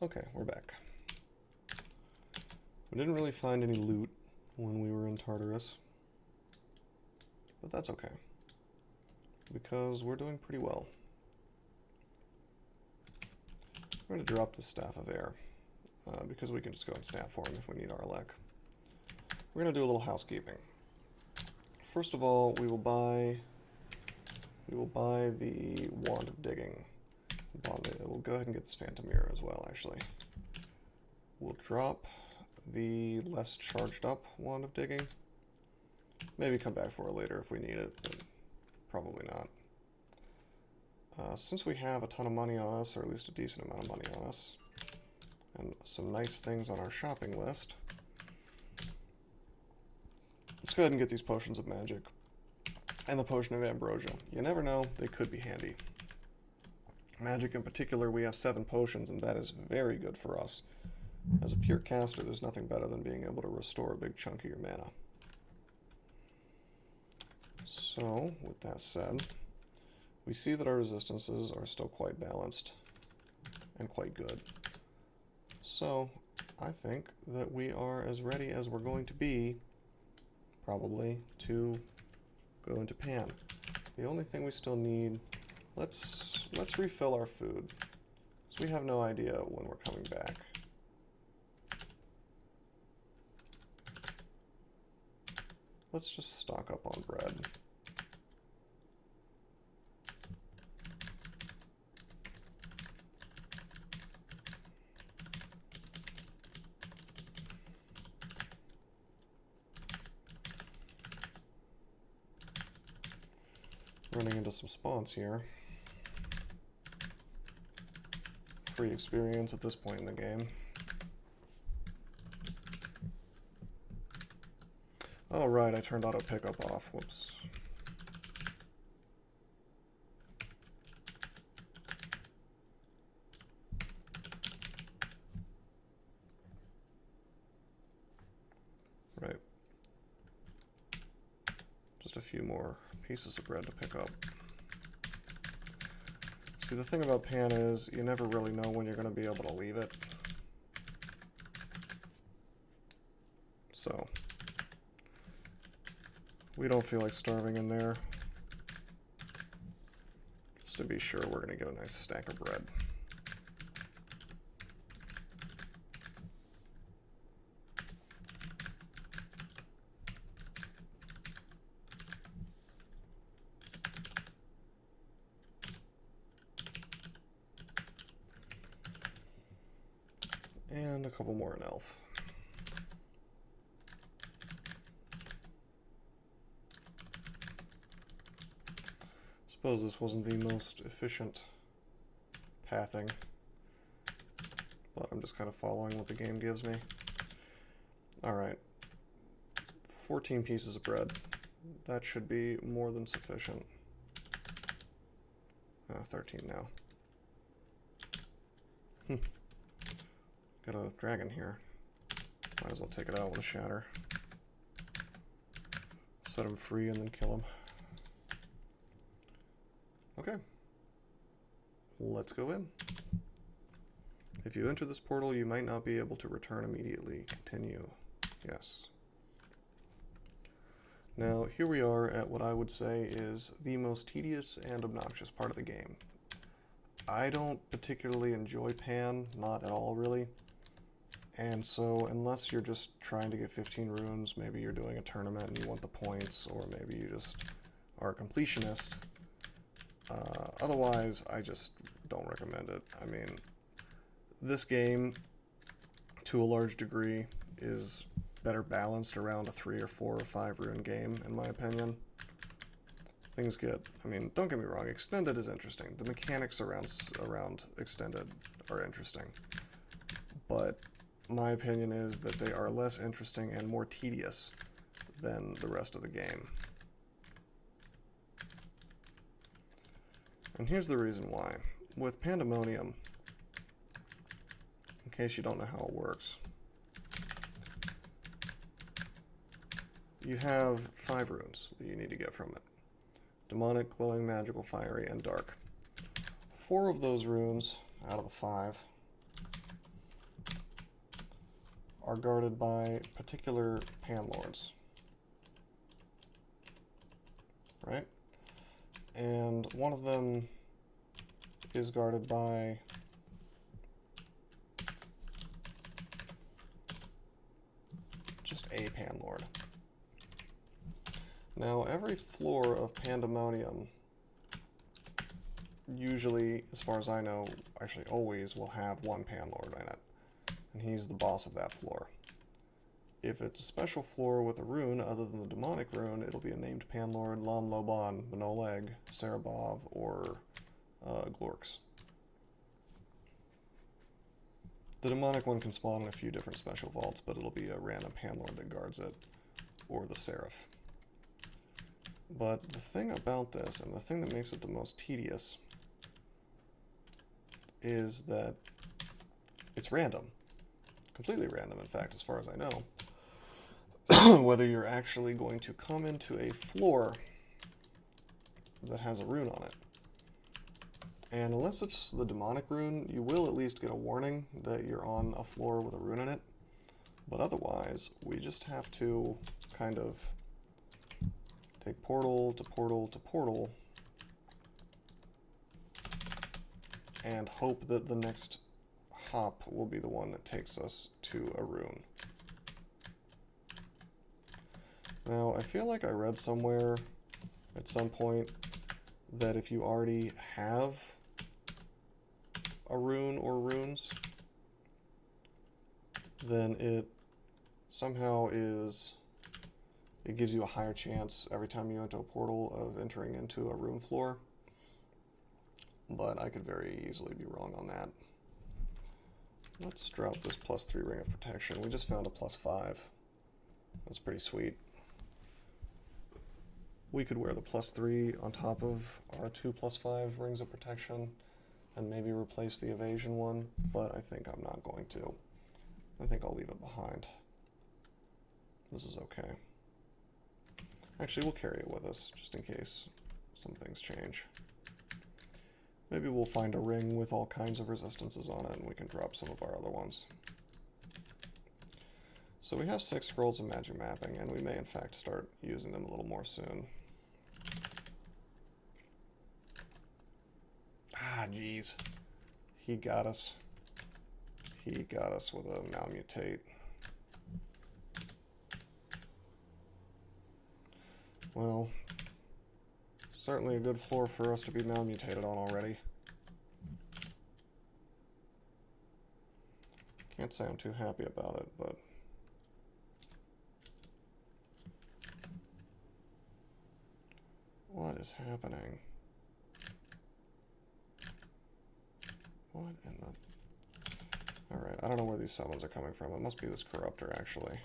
Okay, we're back. We didn't really find any loot when we were in Tartarus, but that's okay, because we're doing pretty well. We're going to drop the Staff of Air, because we can just go in staff form if we need our luck. We're going to do a little housekeeping. First of all, we will buy the Wand of Digging. We'll go ahead and get this Phantom Mirror as well, actually. We'll drop the less charged up Wand of Digging. Maybe come back for it later if we need it, but probably not. Since we have a ton of money on us, or at least a decent amount of money on us, and some nice things on our shopping list, let's go ahead and get these Potions of Magic and the Potion of Ambrosia. You never know, they could be handy. Magic in particular, we have 7 potions, and that is very good for us. As a pure caster, there's nothing better than being able to restore a big chunk of your mana. So, with that said, we see that our resistances are still quite balanced and quite good. So, I think that we are as ready as we're going to be, probably, to go into Pan. The only thing we still need, let's refill our food, because we have no idea when we're coming back. Let's just stock up on bread. Running into some spawns here. Free experience at this point in the game. Oh right, I turned auto pickup off. Whoops. Right. Just a few more pieces of bread to pick up. See, the thing about Pan is you never really know when you're going to be able to leave it. So, we don't feel like starving in there. Just to be sure, we're going to get a nice stack of bread. And a couple more in Elf. Suppose this wasn't the most efficient pathing, but I'm just kind of following what the game gives me. Alright, 14 pieces of bread. That should be more than sufficient. 13 now. Got a dragon here. Might as well take it out with a shatter. Set him free and then kill him. Okay. Let's go in. If you enter this portal, you might not be able to return immediately. Continue. Yes. Now, here we are at what I would say is the most tedious and obnoxious part of the game. I don't particularly enjoy Pan, not at all really. And so, unless you're just trying to get 15 runes, maybe you're doing a tournament and you want the points, or maybe you just are a completionist. Otherwise, I just don't recommend it. I mean, this game, to a large degree, is better balanced around a 3 or 4 or 5 rune game, in my opinion. Things get, I mean, don't get me wrong, Extended is interesting. The mechanics around Extended are interesting. But my opinion is that they are less interesting and more tedious than the rest of the game. And here's the reason why. With Pandemonium, in case you don't know how it works, you have 5 runes that you need to get from it. Demonic, Glowing, Magical, Fiery, and Dark. 4 of those runes out of the 5 are guarded by particular panlords, right? And one of them is guarded by just a panlord. Now, every floor of Pandemonium usually, as far as I know, actually always will have one panlord in it, and he's the boss of that floor. If it's a special floor with a rune other than the demonic rune, it'll be a named panlord, Lam Loban, Mnoleg, Serabov, or Glorks. The demonic one can spawn in a few different special vaults, but it'll be a random panlord that guards it, or the Seraph. But the thing about this, and the thing that makes it the most tedious, is that it's random. Completely random, in fact, as far as I know. Whether you're actually going to come into a floor that has a rune on it. And unless it's the demonic rune, you will at least get a warning that you're on a floor with a rune in it. But otherwise, we just have to kind of take portal to portal to portal and hope that the next hop will be the one that takes us to a rune. Now, I feel like I read somewhere at some point that if you already have a rune or runes, then it somehow it gives you a higher chance every time you enter a portal of entering into a rune floor. But I could very easily be wrong on that. Let's drop this +3 ring of protection. We just found a +5. That's pretty sweet. We could wear the +3 on top of our 2 +5 rings of protection and maybe replace the evasion one, but I think I'm not going to. I think I'll leave it behind. This is okay. Actually, we'll carry it with us just in case some things change. Maybe we'll find a ring with all kinds of resistances on it and we can drop some of our other ones. So we have 6 scrolls of magic mapping, and we may in fact start using them a little more soon. Ah, jeez. He got us. He got us with a malmutate. Well, certainly a good floor for us to be malmutated on already. Can't say I'm too happy about it, but... what is happening? What in the... Alright, I don't know where these summons are coming from. It must be this corruptor, actually.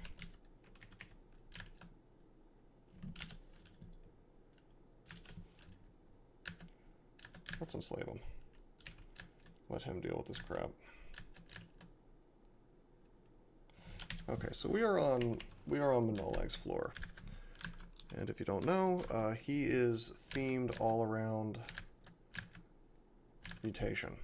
Let's enslave him. Let him deal with this crap. Okay, so we are on Mnoleg's floor. And if you don't know, he is themed all around mutation.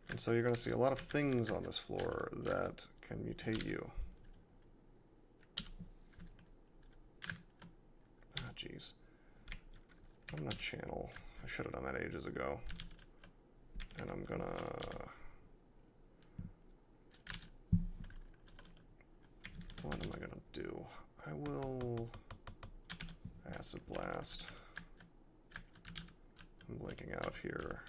And so you're going to see a lot of things on this floor that can mutate you. Ah, jeez. I'm gonna channel. I should have done that ages ago. And I'm gonna... what am I gonna do? I will... Acid Blast. I'm blinking out of here.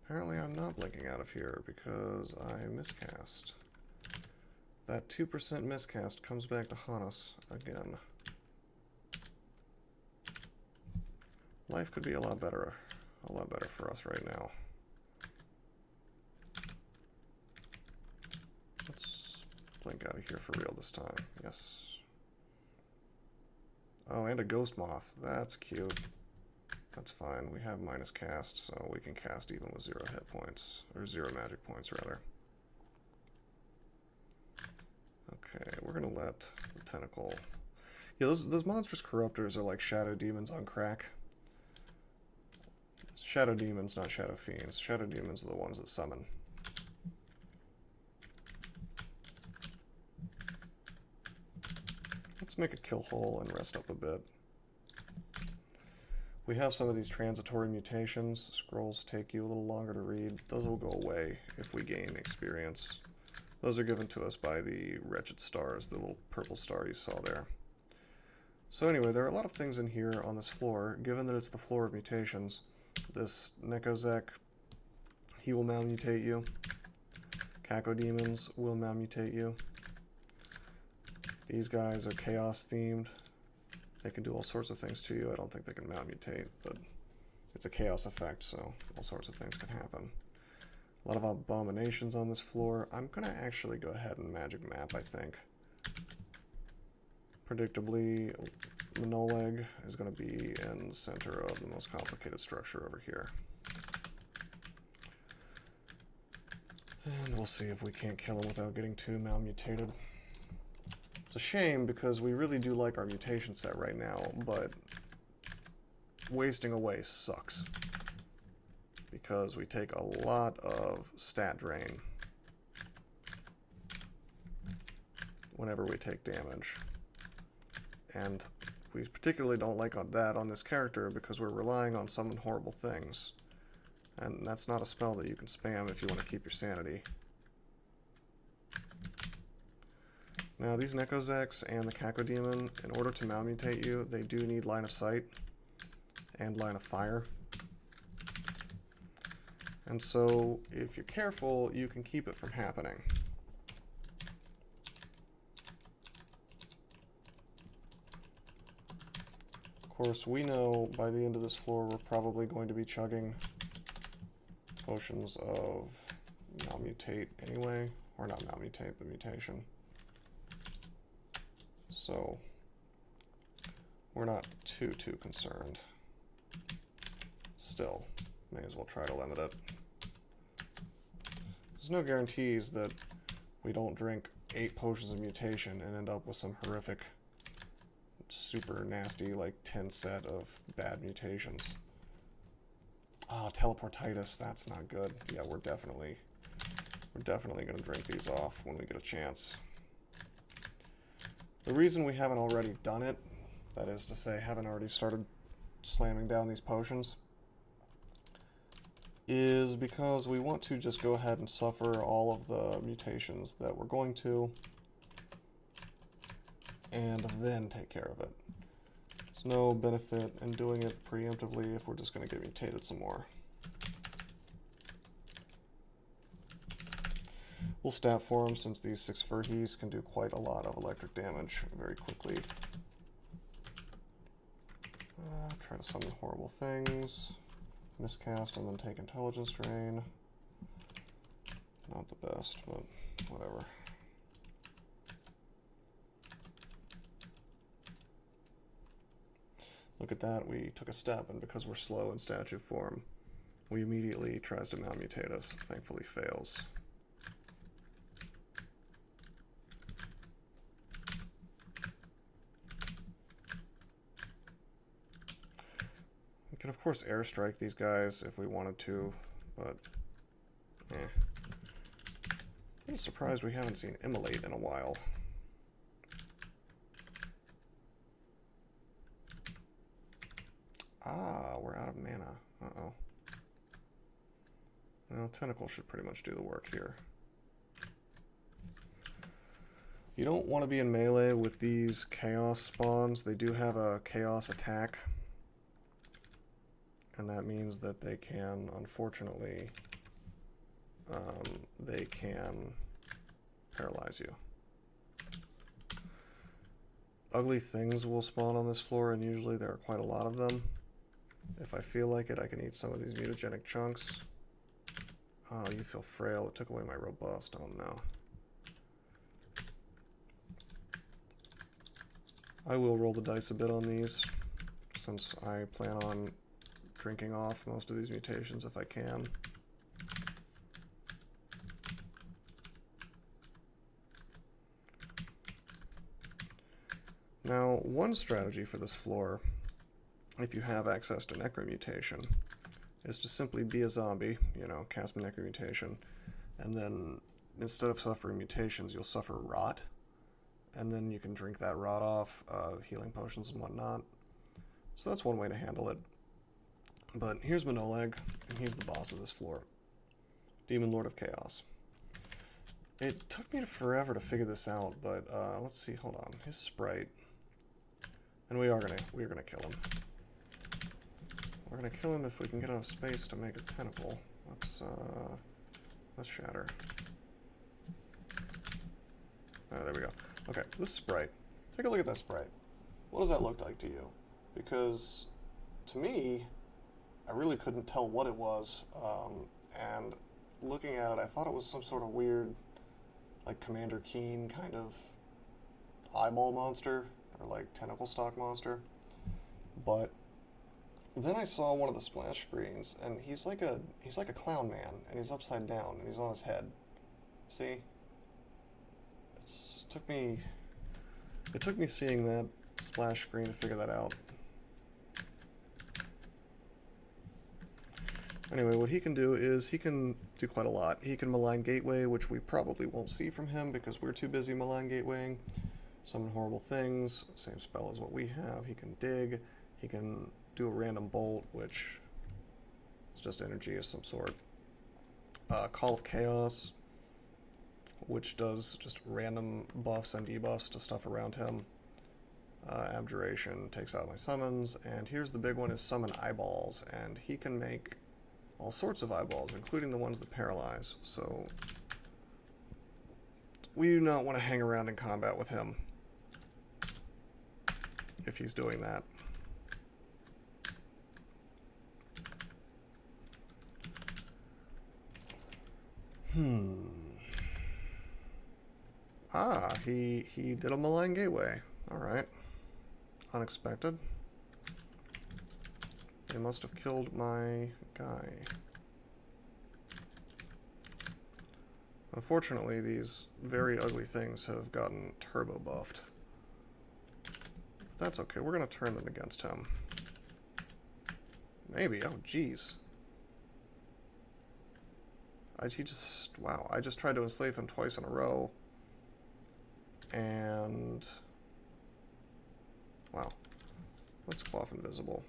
Apparently I'm not blinking out of here because I miscast. That 2% miscast comes back to haunt us again. Life could be a lot better for us right now. Let's blink out of here for real this time. Yes. Oh, and a ghost moth. That's cute. That's fine. We have minus cast, so we can cast even with 0 hit points. Or 0 magic points, rather. Okay, we're gonna let the tentacle... yeah, those monstrous corruptors are like shadow demons on crack. Shadow demons, not shadow fiends. Shadow demons are the ones that summon. Let's make a kill hole and rest up a bit. We have some of these transitory mutations. Scrolls take you a little longer to read. Those will go away if we gain experience. Those are given to us by the wretched stars, the little purple star you saw there. So anyway, there are a lot of things in here on this floor. Given that it's the floor of mutations, this Nekozek, he will malmutate you. Cacodemons will malmutate you. These guys are chaos themed. They can do all sorts of things to you. I don't think they can malmutate, but it's a chaos effect, so all sorts of things can happen. A lot of abominations on this floor. I'm going to actually go ahead and magic map, I think. Predictably, Mnoleg is going to be in the center of the most complicated structure over here. And we'll see if we can't kill him without getting too malmutated. It's a shame because we really do like our mutation set right now, but wasting away sucks. Because we take a lot of stat drain whenever we take damage. And we particularly don't like that on this character because we're relying on summon horrible things. And that's not a spell that you can spam if you want to keep your sanity. Now these Nekozeks and the Cacodemon, in order to malmutate you, they do need line of sight and line of fire. And so, if you're careful, you can keep it from happening. Of course, we know by the end of this floor we're probably going to be chugging potions of malmutate anyway. Or not malmutate, but mutation. So, we're not too concerned. Still, may as well try to limit it. There's no guarantees that we don't drink 8 potions of mutation and end up with some horrific, super nasty, like 10 set of bad mutations. Ah, teleportitis, that's not good. Yeah, we're definitely going to drink these off when we get a chance. The reason we haven't already done it, that is to say, haven't already started slamming down these potions, is because we want to just go ahead and suffer all of the mutations that we're going to, and then take care of it. There's no benefit in doing it preemptively if we're just going to get mutated some more. We'll stat for them since these 6 Furhies can do quite a lot of electric damage very quickly. Try to summon horrible things. Miscast and then take intelligence drain. Not the best, but whatever. Look at that, we took a step, and because we're slow in statue form, we immediately tries to malmutate us. Thankfully fails. We could of course airstrike these guys if we wanted to, but I'm surprised we haven't seen Immolate in a while. Ah, we're out of mana. Uh-oh. Well, Tentacle should pretty much do the work here. You don't want to be in melee with these Chaos spawns. They do have a Chaos attack. And that means that they can, unfortunately, they can paralyze you. Ugly things will spawn on this floor, and usually there are quite a lot of them. If I feel like it, I can eat some of these mutagenic chunks. Oh, you feel frail. It took away my robust. Oh no. I will roll the dice a bit on these, since I plan on drinking off most of these mutations if I can. Now, one strategy for this floor, if you have access to necromutation, is to simply be a zombie, you know, cast mutation, and then instead of suffering mutations, you'll suffer rot, and then you can drink that rot off, healing potions and whatnot. So that's one way to handle it. But here's Mnoleg, and he's the boss of this floor. Demon Lord of Chaos. It took me forever to figure this out, but let's see, hold on. His sprite. And we are gonna kill him. We're gonna kill him if we can get enough space to make a tentacle. Let's shatter. Oh, there we go. Okay, this sprite. Take a look at that sprite. What does that look like to you? Because to me, I really couldn't tell what it was, and looking at it, I thought it was some sort of weird, like Commander Keen kind of eyeball monster, or like tentacle stock monster. But then I saw one of the splash screens, and he's like a clown man, and he's upside down, and he's on his head. See? It took me seeing that splash screen to figure that out. Anyway, what he can do is he can do quite a lot. He can malign gateway, which we probably won't see from him because we're too busy malign gatewaying. Summon horrible things, same spell as what we have. He can dig. He can do a random bolt, which is just energy of some sort. Call of Chaos, which does just random buffs and debuffs to stuff around him. Abjuration takes out my summons, and here's the big one, is Summon Eyeballs, and he can make all sorts of eyeballs, including the ones that paralyze, so we do not want to hang around in combat with him if he's doing that. Ah, he did a malign gateway. Alright. Unexpected. They must have killed my guy. Unfortunately, these very ugly things have gotten turbo buffed. But that's okay, we're gonna turn them against him. Maybe, oh jeez. Wow, I just tried to enslave him twice in a row. And wow. Let's quaff invisible.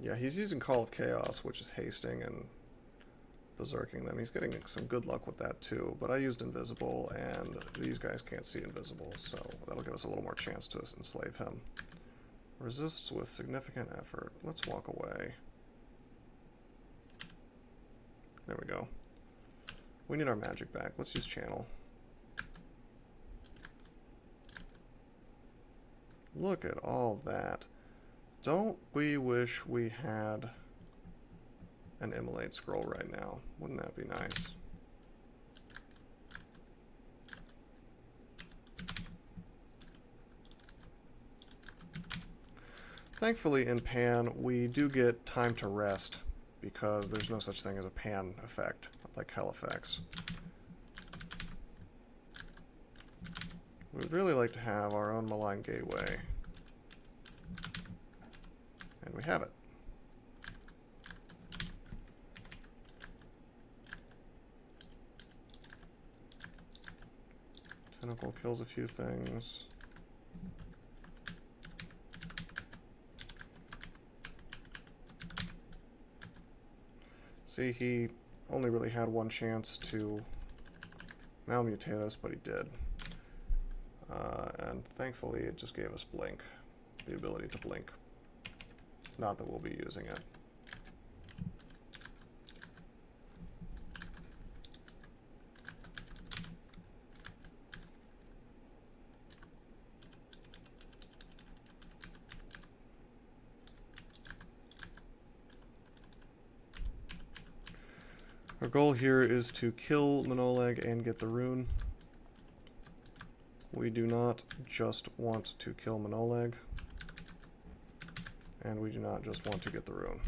Yeah, he's using Call of Chaos, which is hasting and berserking them. He's getting some good luck with that too, but I used invisible, and these guys can't see invisible, so that'll give us a little more chance to enslave him. Resists with significant effort. Let's walk away. There we go. We need our magic back. Let's use channel. Look at all that. Don't we wish we had an immolate scroll right now? Wouldn't that be nice? Thankfully, in Pan, we do get time to rest, because there's no such thing as a Pan effect, like hell effects. We'd really like to have our own malign gateway. And we have it. Tentacle kills a few things. See, he only really had one chance to malmutate us, but he did. And thankfully it just gave us blink, the ability to blink. Not that we'll be using it. Our goal here is to kill Mnoleg and get the rune. We do not just want to kill Mnoleg, and we do not just want to get the rune.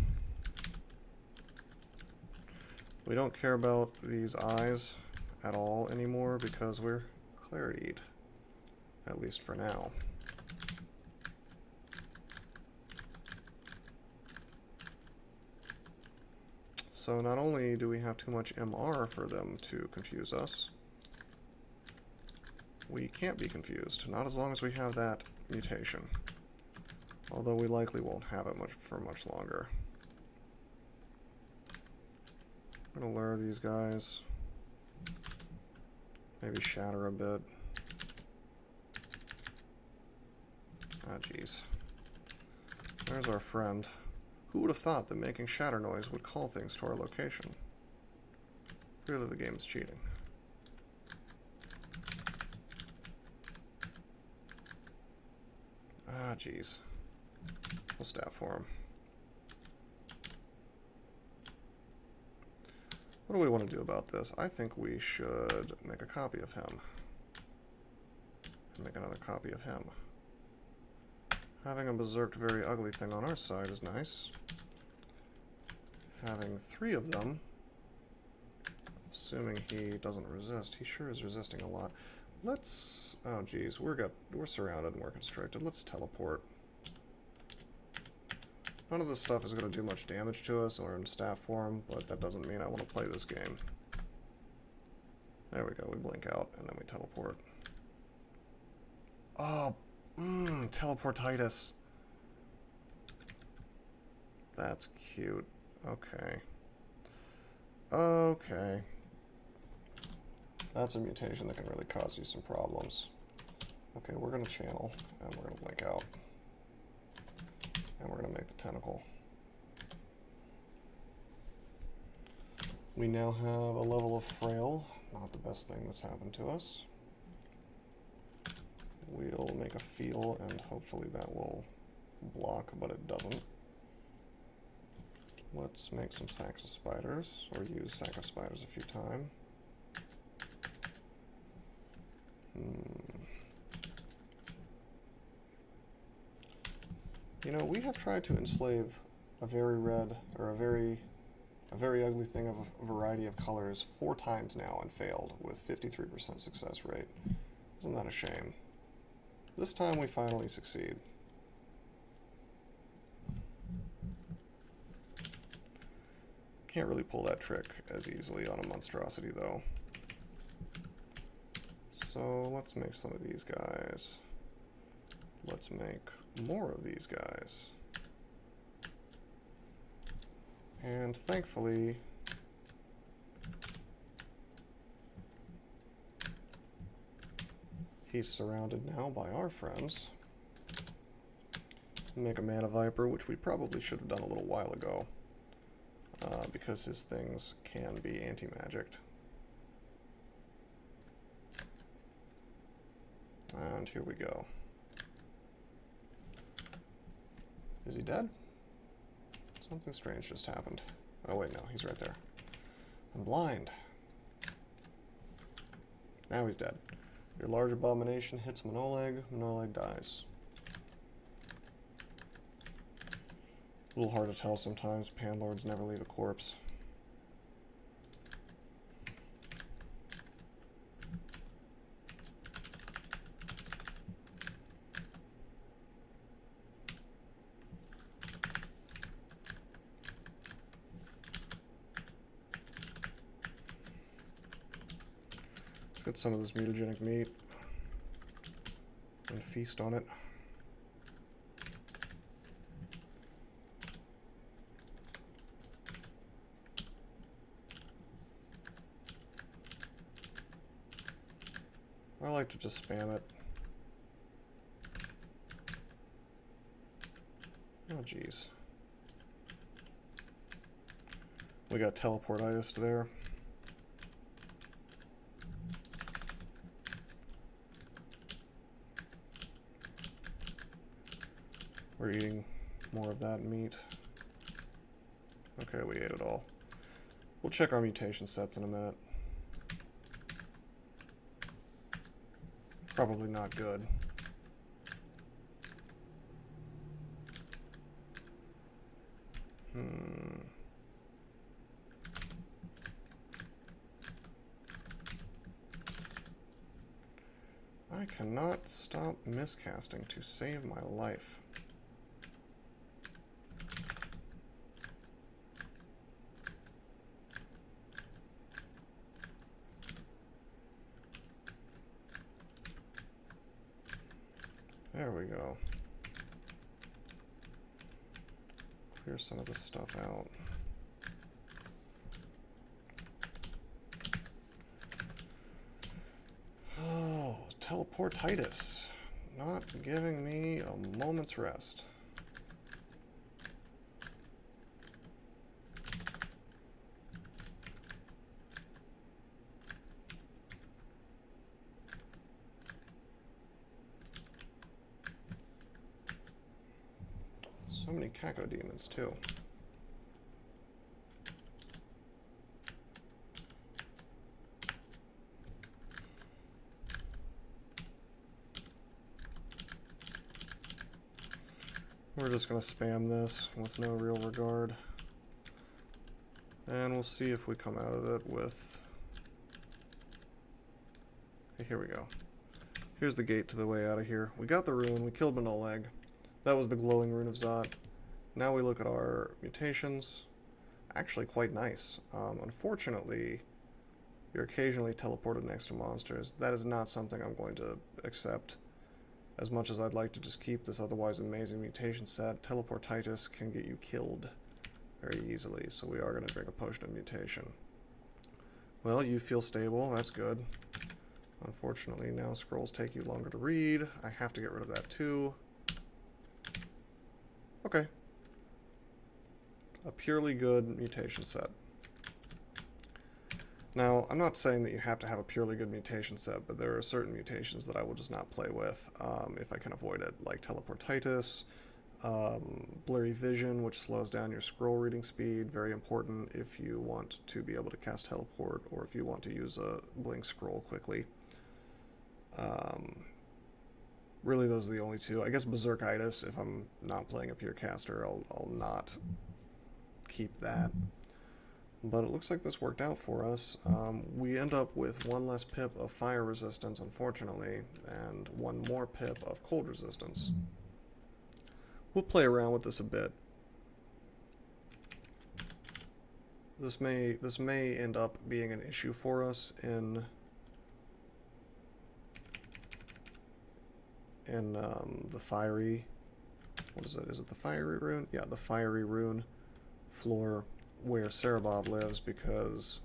We don't care about these eyes at all anymore because we're clarity'd, at least for now. So not only do we have too much MR for them to confuse us, we can't be confused, not as long as we have that mutation. Although we likely won't have it for much longer. I'm gonna lure these guys. Maybe shatter a bit. Ah, jeez. There's our friend. Who would have thought that making shatter noise would call things to our location? Clearly the game's cheating. Ah, jeez. We'll stab for him. What do we want to do about this? I think we should make a copy of him. And make another copy of him. Having a berserked very ugly thing on our side is nice. Having 3 of them, assuming he doesn't resist. He sure is resisting a lot. Let's... oh geez, we're surrounded and we're constricted. Let's teleport. None of this stuff is going to do much damage to us, and we're in staff form, but that doesn't mean I want to play this game. There we go, we blink out, and then we teleport. Oh, teleportitis. That's cute. Okay. Okay. That's a mutation that can really cause you some problems. Okay, we're going to channel, and we're going to blink out. And we're going to make the tentacle. We now have a level of frail. Not the best thing that's happened to us. We'll make a feel, and hopefully that will block, but it doesn't. Let's make some sacks of spiders, or use sack of spiders a few times. You know, we have tried to enslave a very red, or a very ugly thing of a variety of colors 4 times now and failed with 53% success rate. Isn't that a shame? This time we finally succeed. Can't really pull that trick as easily on a monstrosity though. So let's make some of these guys. Let's make more of these guys. And thankfully, he's surrounded now by our friends. Make a mana viper, which we probably should have done a little while ago, because his things can be anti-magicked. And here we go. Is he dead? Something strange just happened. Oh wait, no, he's right there. I'm blind. Now he's dead. Your large abomination hits Mnoleg. Mnoleg dies. A little hard to tell sometimes. Panlords never leave a corpse. Let's get some of this mutagenic meat and feast on it. I like to just spam it. Oh geez. We got teleportitis there. We're eating more of that meat. Okay, we ate it all. We'll check our mutation sets in a minute. Probably not good. I cannot stop miscasting to save my life. There we go. Clear some of this stuff out. Oh, teleportitis. Not giving me a moment's rest. So many cacodemons, too. We're just going to spam this with no real regard. And we'll see if we come out of it with... Okay, here we go. Here's the gate to the way out of here. We got the rune, we killed Mnoleg. That was the glowing rune of Zot. Now we look at our mutations. Actually quite nice. Unfortunately, you're occasionally teleported next to monsters. That is not something I'm going to accept. As much as I'd like to just keep this otherwise amazing mutation set, teleportitis can get you killed very easily, so we are going to drink a potion of mutation. Well, you feel stable, that's good. Unfortunately, now scrolls take you longer to read. I have to get rid of that too. Okay. A purely good mutation set. Now, I'm not saying that you have to have a purely good mutation set, but there are certain mutations that I will just not play with if I can avoid it, like teleportitis, blurry vision, which slows down your scroll reading speed, very important if you want to be able to cast teleport, or if you want to use a blink scroll quickly. Really, those are the only two. I guess berserkitis, if I'm not playing a pure caster, I'll not keep that. But it looks like this worked out for us. We end up with one less pip of fire resistance, unfortunately, and one more pip of cold resistance. We'll play around with this a bit. This may end up being an issue for us in the fiery... What is it? Is it the fiery rune? Yeah, the fiery rune floor where Cerebov lives, because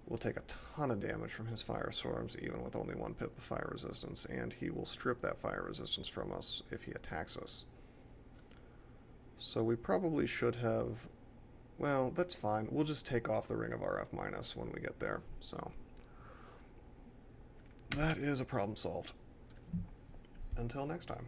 we'll take a ton of damage from his firestorms even with only one pip of fire resistance, and he will strip that fire resistance from us if he attacks us. So we probably should have... Well, that's fine. We'll just take off the Ring of RF- when we get there. So that is a problem solved. Until next time.